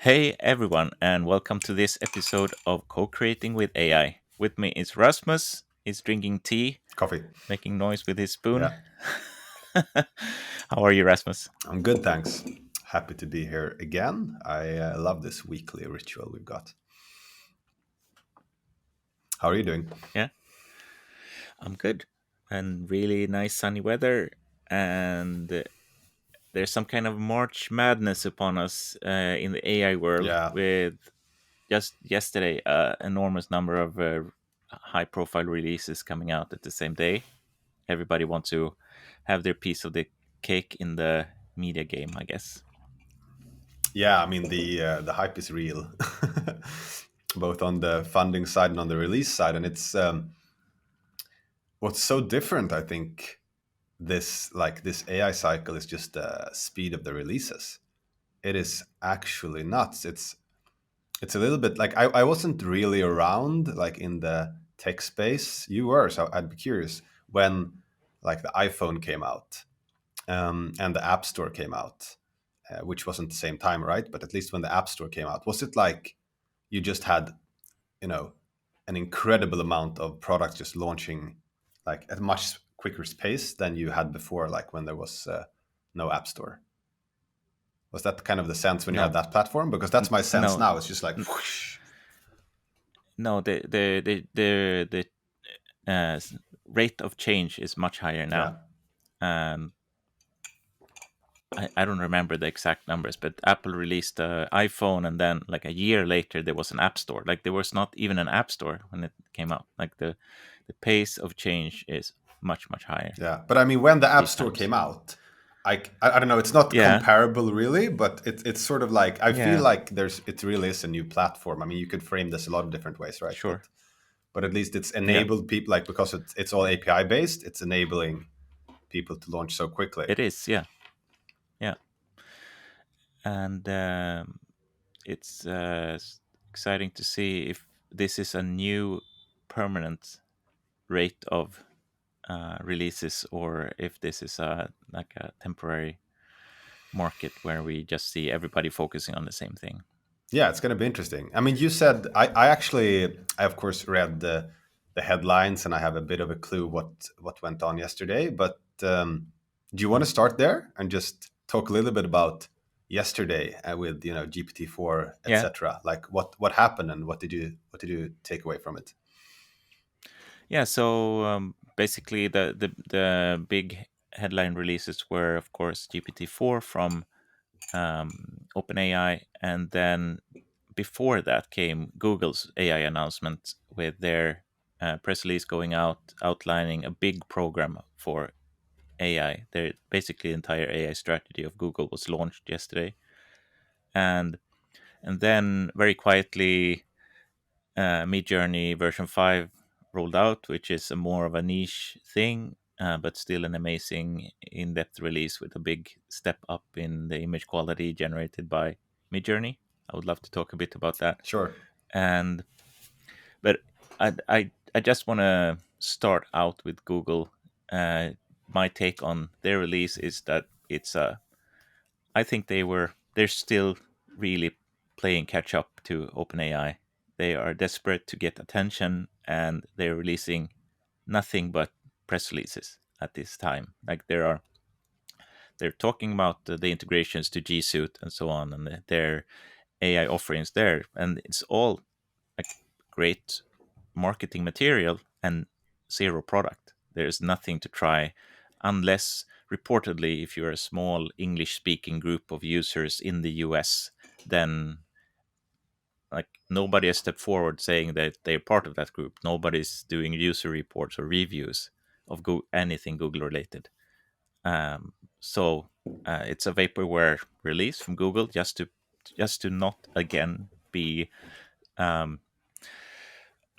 Hey everyone, and welcome to this episode of Co-Creating with AI. With me is Rasmus. He's drinking tea, Coffee. making noise with his spoon. Yeah, How are you, Rasmus? I'm good, thanks. Happy to be here again. I love this weekly ritual we've got. How are you doing? Yeah, I'm good. And really nice sunny weather. And there's some kind of March madness upon us in the AI world Yeah, with just yesterday, enormous number of high-profile releases coming out at the same day. Everybody wants to have their piece of the cake in the media game, I guess. yeah. I mean the hype is real, both on the funding side and on the release side. And it's what's so different. I think this AI cycle is just the speed of the releases. It is actually nuts. It's a little bit like I wasn't really around like in the tech space. You were, so I'd be curious when like the iPhone came out and the App Store came out, which wasn't the same time, right? But at least when the App Store came out, was it like you just had you know an incredible amount of products just launching like at a much quicker pace than you had before, like when there was no App Store? Was that kind of the sense when you had No, that platform? Because that's my sense no, now. It's just like n- whoosh. no. The rate of change is much higher Yeah. now. Um, I don't remember the exact numbers, but Apple released the iPhone, and then like a year later, there was an App Store. Like there was not even an App Store when it came out. Like the pace of change is much higher Yeah, but I mean, when the App these Store times. came out, I don't know. It's not Yeah, comparable really, but it's sort of like I feel yeah, like it really is a new platform. I mean, you could frame this a lot of different ways, right? sure. But at least it's Yeah, enabled people like because it's all API based. It's enabling people to launch so quickly. it is. Yeah, yeah, and it's exciting to see if this is a new permanent rate of releases or if this is a like a temporary market where we just see everybody focusing on the same thing. Yeah, it's going to be interesting. I mean, you said I of course read the headlines and I have a bit of a clue what went on yesterday. But do you want to Mm. start there and just talk a little bit about yesterday with GPT-4, Yeah, etc. Like what happened and what did you take away from it? yeah. So basically, the big headline releases were, of course, GPT-4 from OpenAI, and then before that came Google's AI announcement with their press release going out outlining a big program for AI. Their basically entire AI strategy of Google was launched yesterday, and then very quietly, Midjourney version 5 rolled out, which is a more of a niche thing, but still an amazing in-depth release with a big step up in the image quality generated by Midjourney. I would love to talk a bit about that. Sure. And but I just want to start out with Google. Uh, my take on their release is that it's a. I think they're still really playing catch up to OpenAI. They are desperate to get attention, and they're releasing nothing but press releases at this time. Like they're talking about the integrations to G Suite and so on, and their AI offerings there, and it's all like great marketing material and zero product. There's nothing to try unless reportedly if you're a small English speaking group of users in the US, then like nobody has stepped forward saying that they're part of that group. Nobody's doing user reports or reviews of anything Google related. So it's a vaporware release from Google just to not again be um,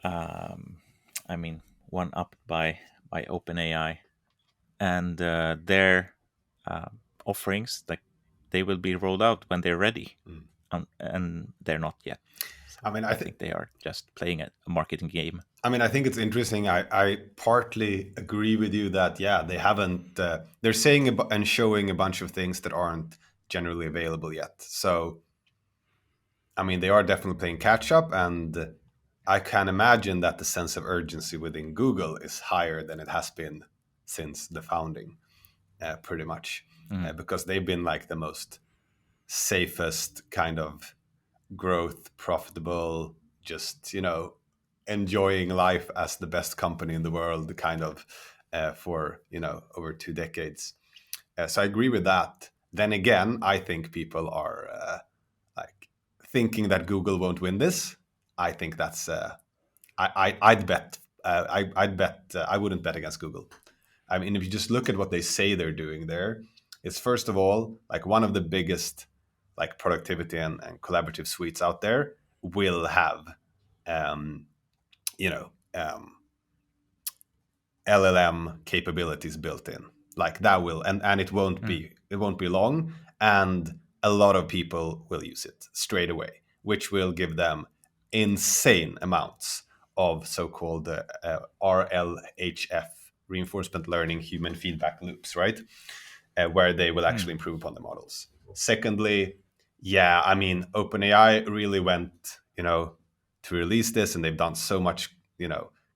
um, I mean, one up by OpenAI, and their uh, offerings like they will be rolled out when they're ready, Mm. and they're not yet. So I mean, I think they are just playing a marketing game. I think it's interesting. I partly agree with you that yeah, they haven't. They're saying and showing a bunch of things that aren't generally available yet. So I mean, they are definitely playing catch up, and I can imagine that the sense of urgency within Google is higher than it has been since the founding, pretty much, Mm. because they've been like the most safest kind of growth, profitable, just enjoying life as the best company in the world, kind of, for over 2 decades. So I agree with that. Then again, I think people are like thinking that Google won't win this. I think that's I'd bet I'd bet I wouldn't bet against Google. I mean, if you just look at what they say they're doing there, it's first of all like one of the biggest like productivity and collaborative suites out there will have um, you know um, LLM capabilities built in. Like that will, and Mm. it won't be long, and a lot of people will use it straight away, which will give them insane amounts of so-called RLHF, reinforcement learning human feedback loops, right? Where they will Mm. actually improve upon the models. Secondly, yeah, I mean, OpenAI really went, to release this, and they've done so much,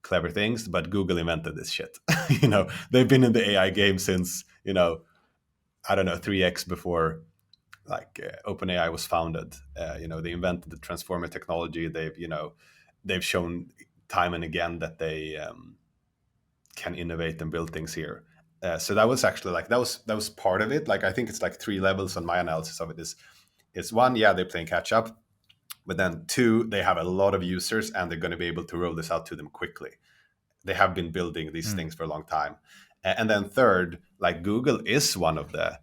clever things. But Google invented this shit. They've been in the AI game since, I don't know, 3x before like OpenAI was founded. They invented the transformer technology. They've shown time and again that they can innovate and build things here. So that was actually like that was part of it. Like I think it's like three levels on my analysis of it. Is one, yeah, they're playing catch up, but then two, they have a lot of users and they're going to be able to roll this out to them quickly. They have been building these Mm. things for a long time. And then third, like Google is one of the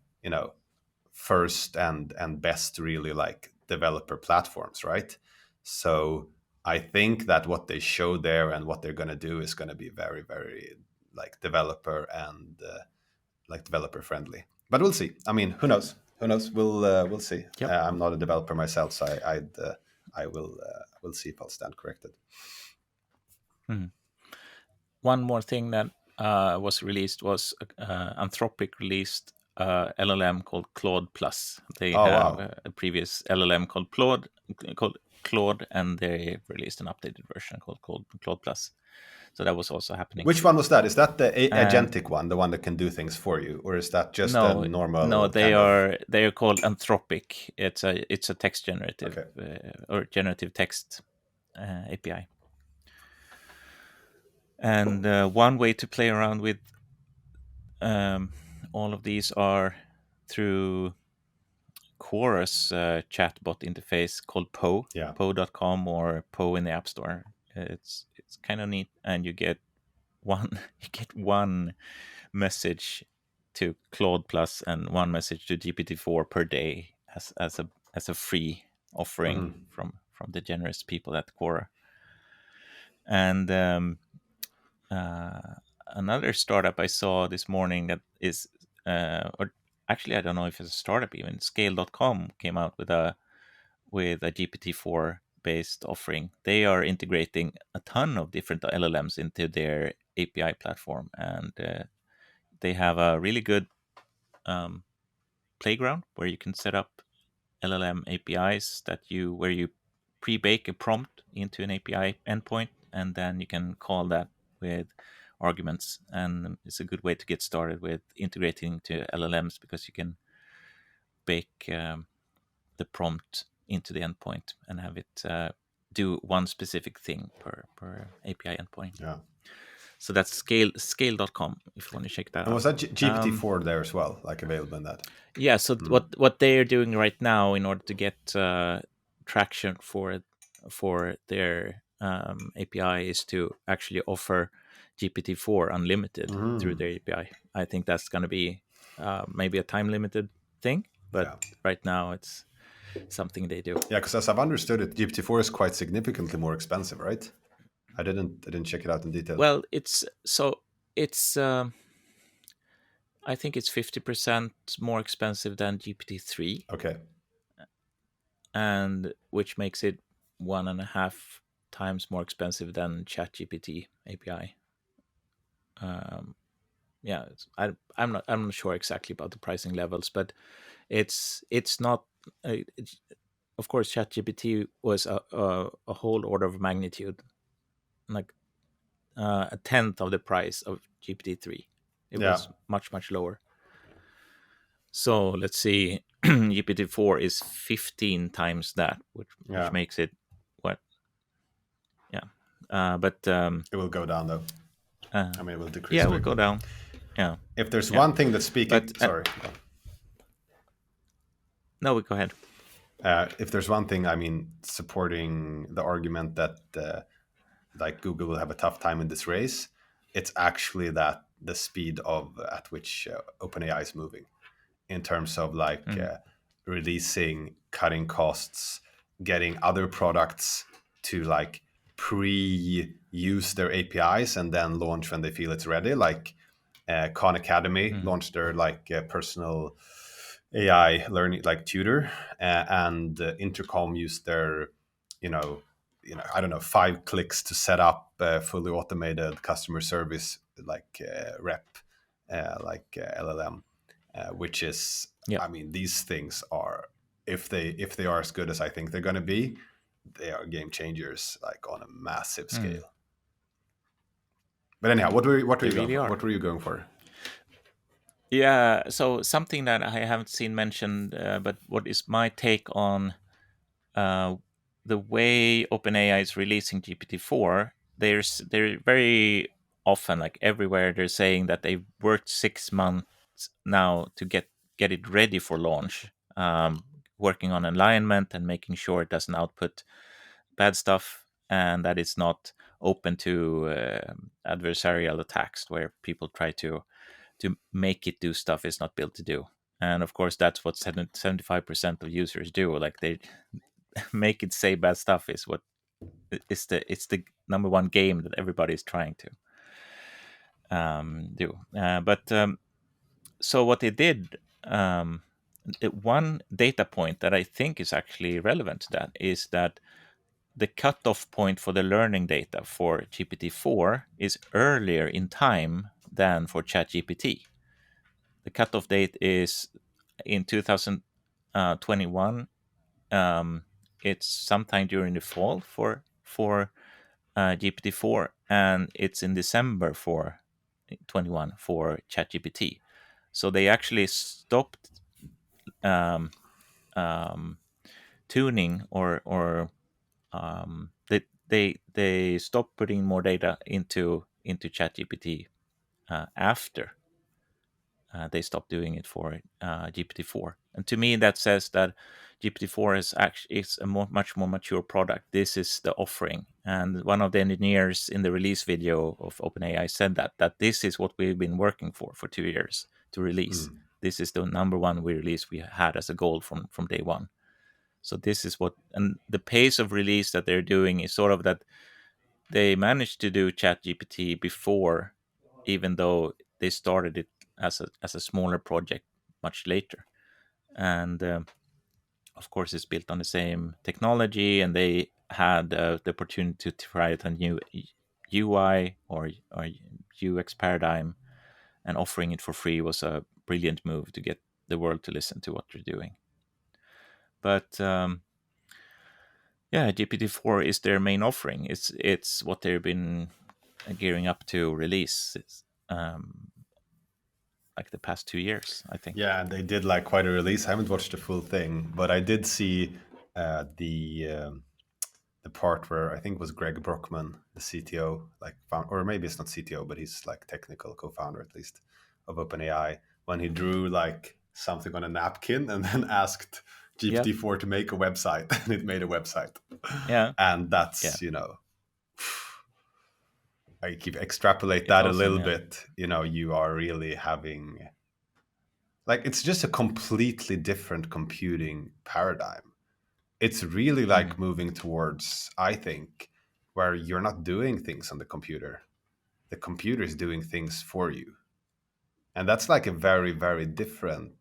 first and best really like developer platforms, right? So I think that what they show there and what they're going to do is going to be very, very like developer and like developer friendly. But we'll see. I mean, who knows? Who knows? We'll see. Yep. I'm not a developer myself, so I will see if I'll stand corrected. Mm. One more thing that was released was Anthropic released LLM called Claude Plus. They Oh have wow! a previous LLM called Claude, and they released an updated version called Claude Plus. So that was also happening. Which one was that? Is that the And agentic one, the one that can do things for you, or is that just a no, no, normal they kind of? are called Anthropic. It's a text generative Okay. or generative text API. And one way to play around with um, all of these are through Quora's chatbot interface called Yeah. Poe.com or Poe in the App Store. It's kind of neat, and you get one you get one message to Claude Plus and one message to GPT-4 per day as a free offering Hmm. from the generous people at Quora. And another startup I saw this morning that is, or actually, I don't know if it's a startup even. Scale.com came out with a GPT-4 based offering. They are integrating a ton of different LLMs into their API platform, and they have a really good um, playground where you can set up LLM APIs where you pre-bake a prompt into an API endpoint, and then you can call that with arguments. And it's a good way to get started with integrating to LLMs because you can bake the prompt into the endpoint and have it do one specific thing per API endpoint. Yeah. So that's scale.com if you want to check that And was out. that GPT-4 there as well, like available in that? Yeah, so Mm. what they are doing right now in order to get traction for their API is to actually offer GPT-4 unlimited through Mm. their API. I think that's going to be maybe a time limited thing, but Yeah. right now it's something they do. Yeah, because as I've understood it, GPT-4 is quite significantly more expensive, right? I didn't check it out in detail. Well, it's I think it's 50% more expensive than GPT-3, Okay. and which makes it 1.5 times more expensive than ChatGPT API. Um, yeah, I'm not sure exactly about the pricing levels, but it's not. of course, ChatGPT was a whole order of magnitude, like a tenth of the price of GPT-3. It Yeah, was much, much lower. So let's see, GPT-4 is 15 times that, which yeah. makes it what? Yeah, but It will go down though. uh, I mean, it will decrease yeah, it will quickly. go down. Yeah, If there's yeah. one thing that's But speaking, sorry, no, we go ahead. if there's one thing, I mean, supporting the argument that like Google will have a tough time in this race, it's actually that the speed of at which OpenAI is moving in terms of like Mm, releasing, cutting costs, getting other products to like pre-use their APIs and then launch when they feel it's ready. Like Khan Academy mm, launched their like personal AI learning like tutor, and Intercom used their, you know, I don't know, 5 clicks to set up fully automated customer service like rep, LLM, which is, yeah. I mean, these things are, if they are as good as I think they're going to be, they are game changers like on a massive Mm, scale. But anyhow, what were they you going really for? are. What were you going for? Yeah. So something that I haven't seen mentioned, but what is my take on uh, the way OpenAI is releasing GPT-4? They're very often, like everywhere, they're saying that they've worked 6 months now to get it ready for launch, working on alignment and making sure it doesn't output bad stuff, and that it's not open to adversarial attacks where people try to make it do stuff it's not built to do. And of course, that's what 75% of users do. Like they make it say bad stuff is what it's the number one game that everybody is trying to do. But so what they did, one data point that I think is actually relevant to that is that the cutoff point for the learning data for GPT-4 is earlier in time than for ChatGPT. The cutoff date is in 2021. It's sometime during the fall for GPT-4, and it's in December for 21 for ChatGPT. So they actually stopped um, um, tuning, or they stopped putting more data into ChatGPT after they stopped doing it for GPT-4. And to me, that says that GPT-4 is a much more mature product. This is the offering. And one of the engineers in the release video of OpenAI said that this is what we've been working for 2 years to release. Mm. This is the number one release we had as a goal from day one. So this is what, and the pace of release that they're doing is sort of that they managed to do ChatGPT before, even though they started it as a smaller project much later. And of course, it's built on the same technology, and they had the opportunity to try it a new UI or UX paradigm, and offering it for free was a brilliant move to get the world to listen to what they're doing. But yeah, GPT-4 is their main offering. It's what they've been gearing up to release. Like the past 2 years, I think. Yeah, and they did like quite a release. I haven't watched the full thing, but I did see the part where I think it was Greg Brockman, the CTO, like found, or maybe it's not CTO, but he's like technical co-founder at least of OpenAI, when he drew like something on a napkin and then asked Yeah, GPT-4 to make a website, and it made a website. yeah, And yeah. that's, I keep extrapolate It's that a awesome. little Yeah. bit, you are really having like, it's just a completely different computing paradigm. It's really like Mm, moving towards, I think, where you're not doing things on the computer is doing things for you, and that's like a very, very different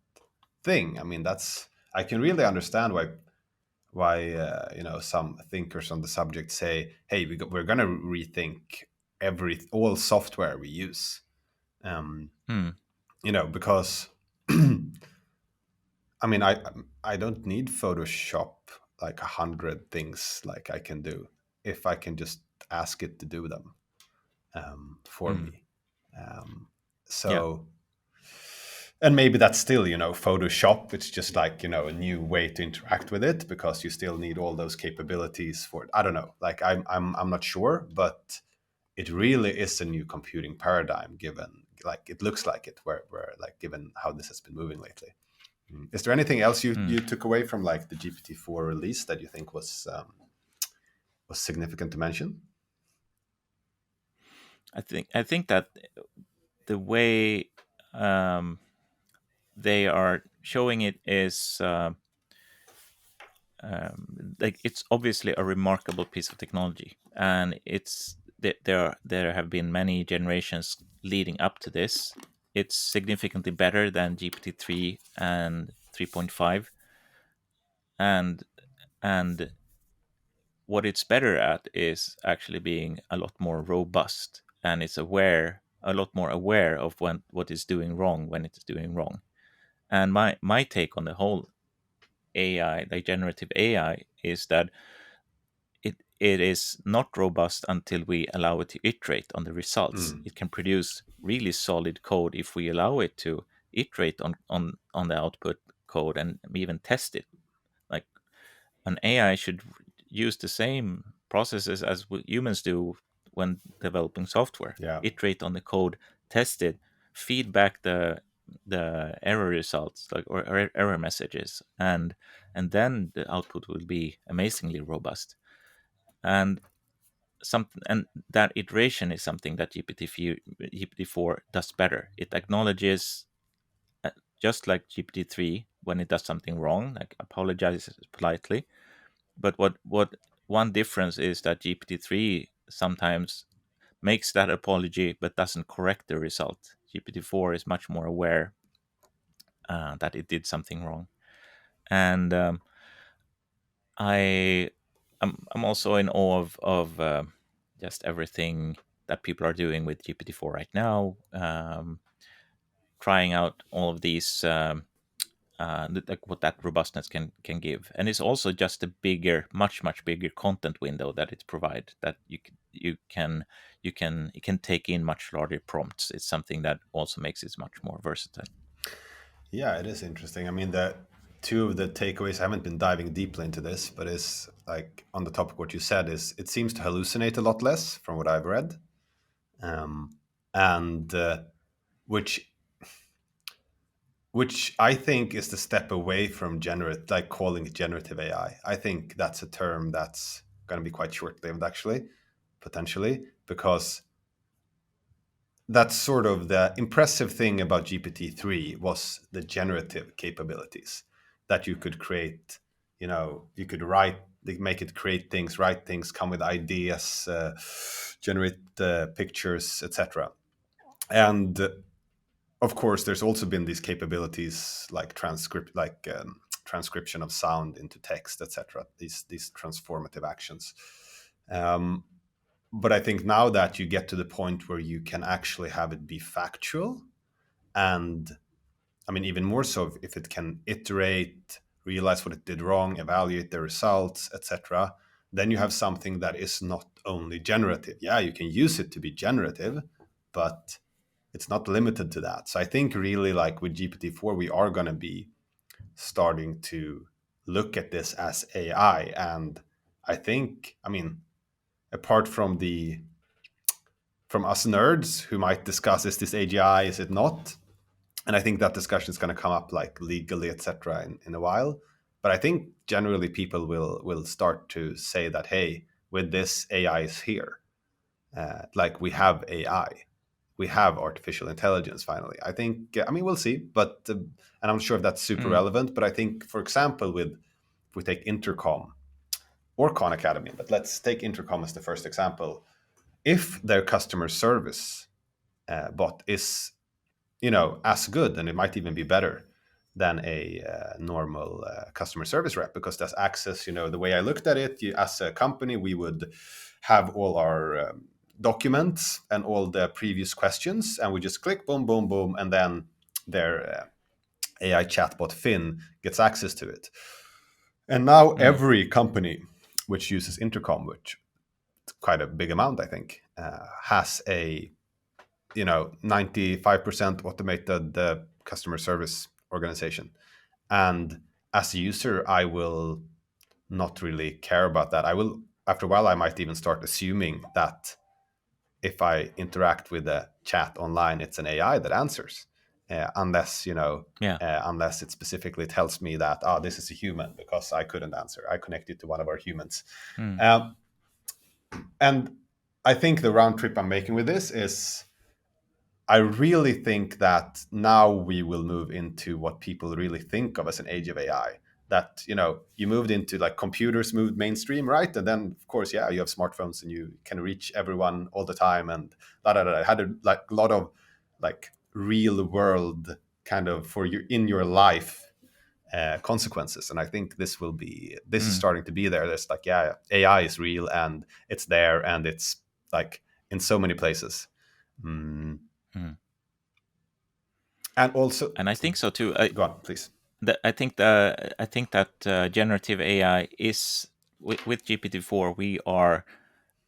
thing. I mean, that's, I can really understand why some thinkers on the subject say, hey, we're going to rethink all software we use, um, mm, because I mean, I don't need Photoshop like 100 things like I can do if I can just ask it to do them for Mm. me. Yeah. So, and maybe that's still, Photoshop. It's just like, a new way to interact with it because you still need all those capabilities for it. I don't know. Like I'm not sure, but it really is a new computing paradigm given, like it looks like it, where like given how this has been moving lately. Is there anything else Mm. you took away from like the GPT-4 release that you think was significant to mention? I think that the way um, they are showing it is like it's obviously a remarkable piece of technology, and there have been many generations leading up to this. It's significantly better than GPT-3 and 3.5, and and what it's better at is actually being a lot more robust, and it's a lot more aware of when what is doing wrong when it's doing wrong. And my take on the whole AI, like generative AI, is that it is not robust until we allow it to iterate on the results. Mm, It can produce really solid code if we allow it to iterate on the output code and even test it. Like an AI should use the same processes as humans do when developing software. yeah. Iterate on the code, test it, feedback the error results, like or error messages, and then the output will be amazingly robust. And something, and that iteration is something that GPT-4 does better. It acknowledges, uh, just like GPT-3, when it does something wrong, like apologizes politely. But what one difference is that GPT-3 sometimes makes that apology but doesn't correct the result. GPT-4 is much more aware that it did something wrong. And I I'm also in awe of just everything that people are doing with GPT-4 right now, trying out all of these like what that robustness can give. And it's also just a bigger, much bigger content window that it provides, that you can take in much larger prompts. It's something that also makes it much more versatile. Yeah, it is interesting. I mean, the two of the takeaways, I haven't been diving deeply into this, but is like on the topic what you said is it seems to hallucinate a lot less from what I've read, um, and which which I think is the step away from generate, like calling it generative AI. I think that's a term that's going to be quite short-lived, actually, potentially, because that's sort of the impressive thing about GPT-3 was the generative capabilities that you could create. You could write, make it create things, write things, come with ideas, generate pictures, etc. And of course, there's also been these capabilities like transcription of sound into text, etc. These transformative actions. Um, but I think now that you get to the point where you can actually have it be factual, and I mean, even more so if it can iterate, realize what it did wrong, evaluate the results, etc., then you have something that is not only generative. Yeah, you can use it to be generative, but it's not limited to that. So I think really like with GPT-4, we are going to be starting to look at this as AI. And I think, I mean, apart from us nerds who might discuss, is this AGI, is it not? And I think that discussion is going to come up like legally, etc., in a while. But I think generally people will start to say that, hey, with this, AI is here. Like we have AI, we have artificial intelligence. Finally, I think. I mean, we'll see, but and I'm not sure if that's super Mm. relevant. But I think, for example, with if we take Intercom or Khan Academy, but let's take Intercom as the first example. If their customer service bot is as good, and it might even be better than a normal customer service rep, because there's access. The way I looked at it, as a company, we would have all our documents and all the previous questions, and we just click, boom, boom, boom, and then their AI chatbot Finn gets access to it. And now mm, every company which uses intercom, which is quite a big amount, I think, has a 95% automated customer service organization. And as a user, I will not really care about that. I will, after a while, I might even start assuming that if I interact with a chat online, it's an AI that answers, unless yeah. unless it specifically tells me that this is a human because I couldn't answer. I connected to one of our humans, Mm, um, and I think the round trip I'm making with this is I really think that now we will move into what people really think of as an age of AI. That you moved into like computers moved mainstream, right? And then of course, yeah, you have smartphones and you can reach everyone all the time, and it had a lot of like real world kind of for you in your life consequences. And I think this is mm, starting to be there. There's like, yeah, AI is real and it's there and it's like in so many places. Mm. mm. And also, And I think so too. go on, please. I think that generative AI is with GPT-4 we are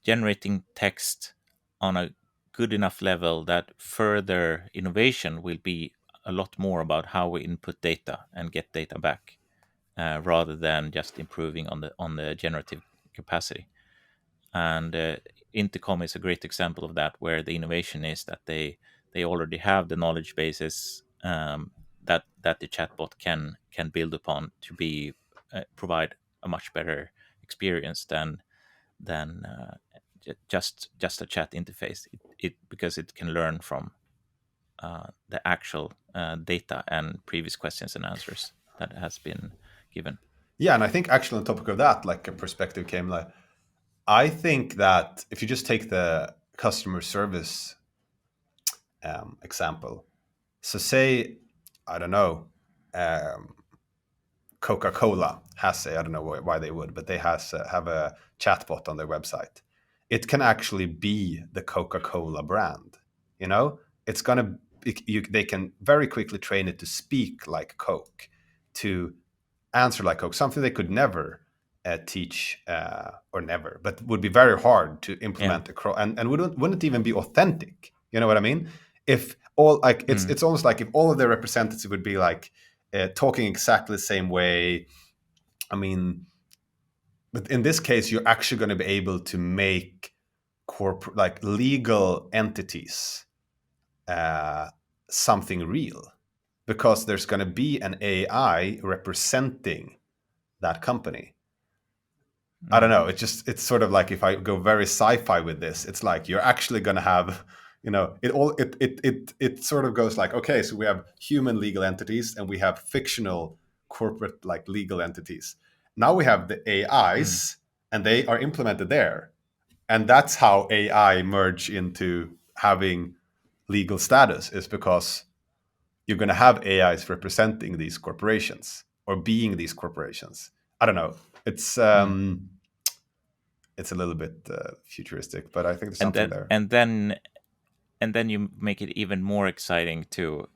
generating text on a good enough level that further innovation will be a lot more about how we input data and get data back, rather than just improving on the generative capacity. And Intercom is a great example of that, where the innovation is that they already have the knowledge bases, that the chatbot can build upon to be provide a much better experience than just a chat interface. It because it can learn from the actual data and previous questions and answers that has been given. Yeah, and I think actually on topic of that, like a perspective came like I think that if you just take the customer service example, so say I don't know, um, Coca-Cola has a I don't know why they would, but they have a chatbot on their website. It can actually be the Coca-Cola brand. You know, it's gonna they can very quickly train it to speak like Coke, to answer like Coke, something they could never teach or never, but would be very hard to Yeah. implement across, and wouldn't even be authentic. You know what I mean? If all like Mm, it's almost like if all of their representatives would be like talking exactly the same way. I mean, but in this case, you're actually going to be able to make corporate like legal entities uh, something real because there's going to be an AI representing that company. I don't mm, know. It's sort of like if I go very sci-fi with this, it's like you're actually going to have, it sort of goes like, okay, so we have human legal entities and we have fictional corporate like legal entities. Now we have the mm, AIs and they are implemented there. And that's how AI merge into having legal status is because you're going to have AIs representing these corporations or being these corporations. I don't know. mm. It's a little bit futuristic, but I think there's And something then there. and then and then you make it even more exciting to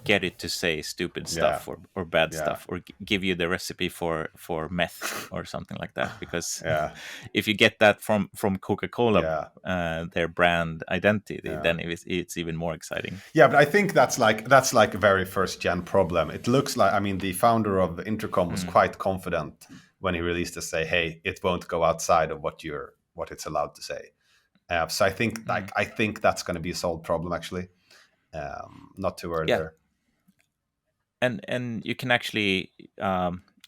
get it to say stupid Yeah, stuff or bad yeah, stuff, or give you the recipe for meth or something like that, because yeah, if you get that from Coca-Cola, yeah, their brand identity, yeah. then it's even more exciting. Yeah, but I think that's like a very first gen problem. It looks like I mean the founder of Intercom was Mm, quite confident when he released to say, "Hey, it won't go outside of what it's allowed to say." So mm. I think that's going to be a solved problem actually. Not too worried Yeah, there. and you can actually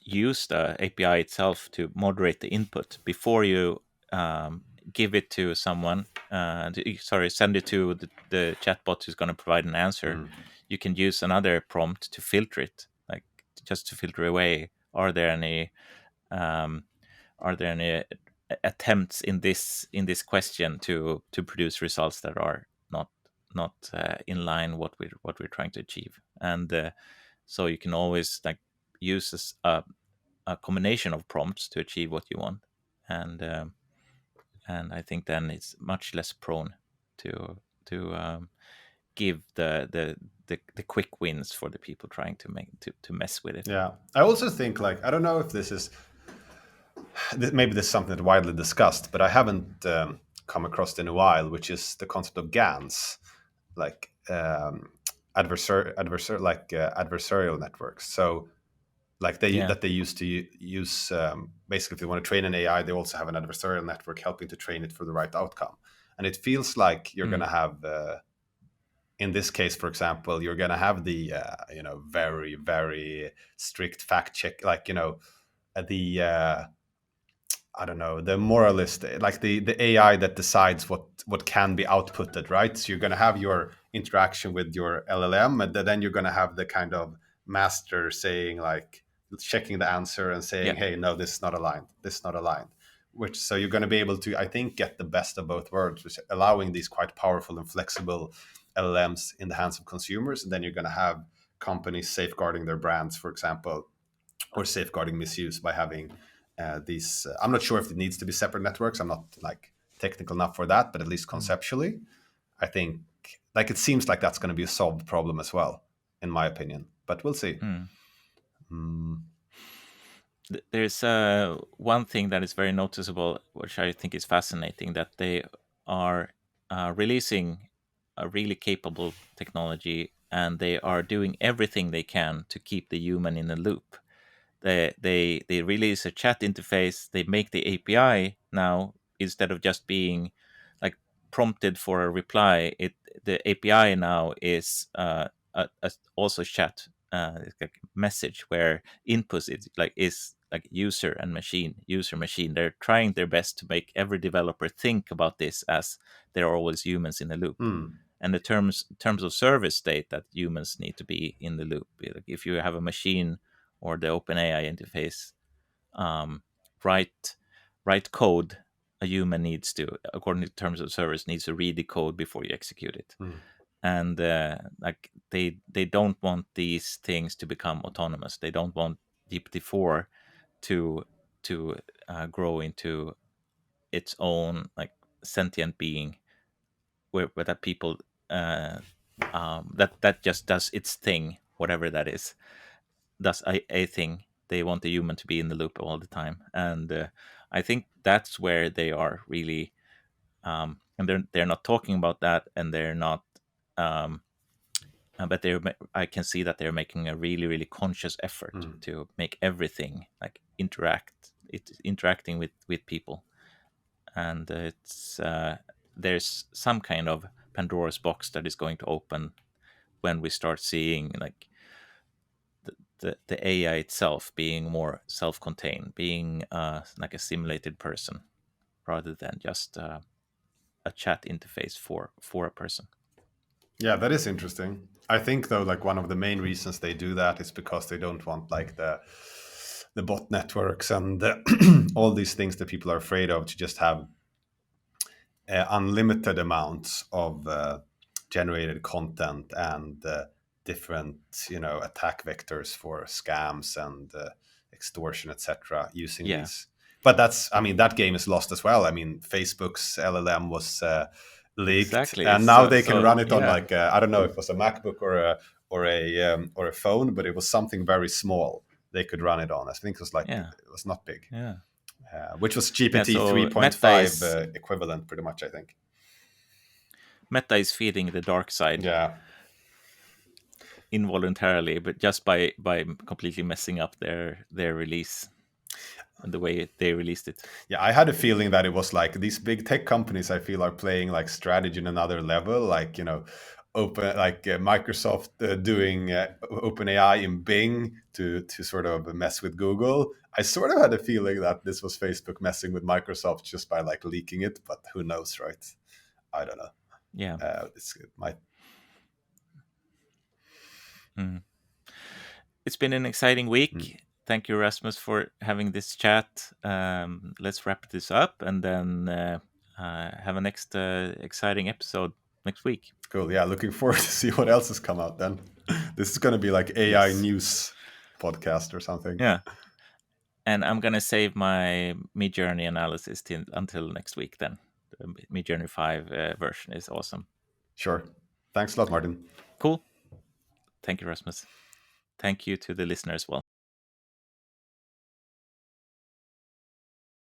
use the API itself to moderate the input before you give it to someone. Sorry, send it to the chatbot who's going to provide an answer. Mm. You can use another prompt to filter it, like just to filter away. Um, are there any attempts in this question to produce results that are not in line what we're trying to achieve? And so you can always like use a combination of prompts to achieve what you want, and I think then it's much less prone to give the quick wins for the people trying to make to mess with it. Yeah, I also think like I don't know if this is. maybe this is something that's widely discussed, but I haven't come across it in a while, which is the concept of GANs, like adversarial networks. So like Yeah. they used to use basically if they want to train an AI, they also have an adversarial network helping to train it for the right outcome. And it feels like you're going Mm. to have in this case, for example, you're going to have the very very strict fact check, like the I don't know, the moralist, like the AI that decides what can be outputted, right? So you're going to have your interaction with your LLM, and then you're going to have the kind of master saying, like, checking the answer and saying, Yeah. hey, no, this is not aligned, this is not aligned. Which, so you're going to be able to, I think, get the best of both worlds, which allowing these quite powerful and flexible LLMs in the hands of consumers, and then you're going to have companies safeguarding their brands, for example, or safeguarding misuse by having these. I'm not sure if it needs to be separate networks. I'm not like technical enough for that, but at least Mm. conceptually, I think like it seems like that's going to be a solved problem as well, in my opinion. But we'll see. Mm. Mm, There's one thing that is very noticeable, which I think is fascinating, that they are releasing a really capable technology, and they are doing everything they can to keep the human in the loop. They release a chat interface. They make the API now, instead of just being like prompted for a reply. The API now is also chat, like message, where input is like user and machine, user machine. They're trying their best to make every developer think about this as there are always humans in the loop. mm, And the terms of service state that humans need to be in the loop. Like if you have a machine or the OpenAI interface, um, write write code, a human needs to, according to terms of service, needs to read the code before you execute it. mm, And like they don't want these things to become autonomous. They don't want GPT-4 to grow into its own like sentient being, where that people uh, that just does its thing, whatever that is, does a thing. They want the human to be in the loop all the time, and I think that's where they are really, and they're not talking about that, and they're not. Um, but I can see that they're making a really, really conscious effort mm. to make everything like interacting with people, and it's there's some kind of Pandora's box that is going to open when we start seeing like the AI itself being more self-contained, being like a simulated person rather than just a chat interface for a person. Yeah, that is interesting. I think though, like one of the main reasons they do that is because they don't want like the bot networks and all these things that people are afraid of to just have unlimited amounts of generated content and different attack vectors for scams and extortion, etc., using Yeah, these. But that's, I mean, that game is lost as well. I mean, Facebook's LLM was leaked, exactly. and now they can So run it on yeah, like I don't know if it was a MacBook or a phone, but it was something very small they could run it on. I think it was like yeah, it was not big, yeah, which was yeah. GPT So Meta 3.5 is equivalent, pretty much, I think. Meta is feeding the dark side Yeah. involuntarily, but just by completely messing up their release and the way they released it. Yeah, I had a feeling that it was like these big tech companies, I feel, are playing like strategy in another level, like, Microsoft doing OpenAI in Bing to sort of mess with Google. I sort of had a feeling that this was Facebook messing with Microsoft just by like leaking it, but who knows, right? I don't know. Yeah. It might. Mm. It's been an exciting Mm. week. Thank you, Rasmus, for having this chat. Let's wrap this up and then have a next exciting episode next week. Cool. Yeah, looking forward to see what else has come out then. This is going to be like AI Yes. news podcast or something. Yeah. And I'm gonna save my Mid Journey analysis until next week. Then the Mid Journey 5 version is awesome. Sure. Thanks a lot, Martin. Cool. Thank you, Rasmus. Thank you to the listener as well.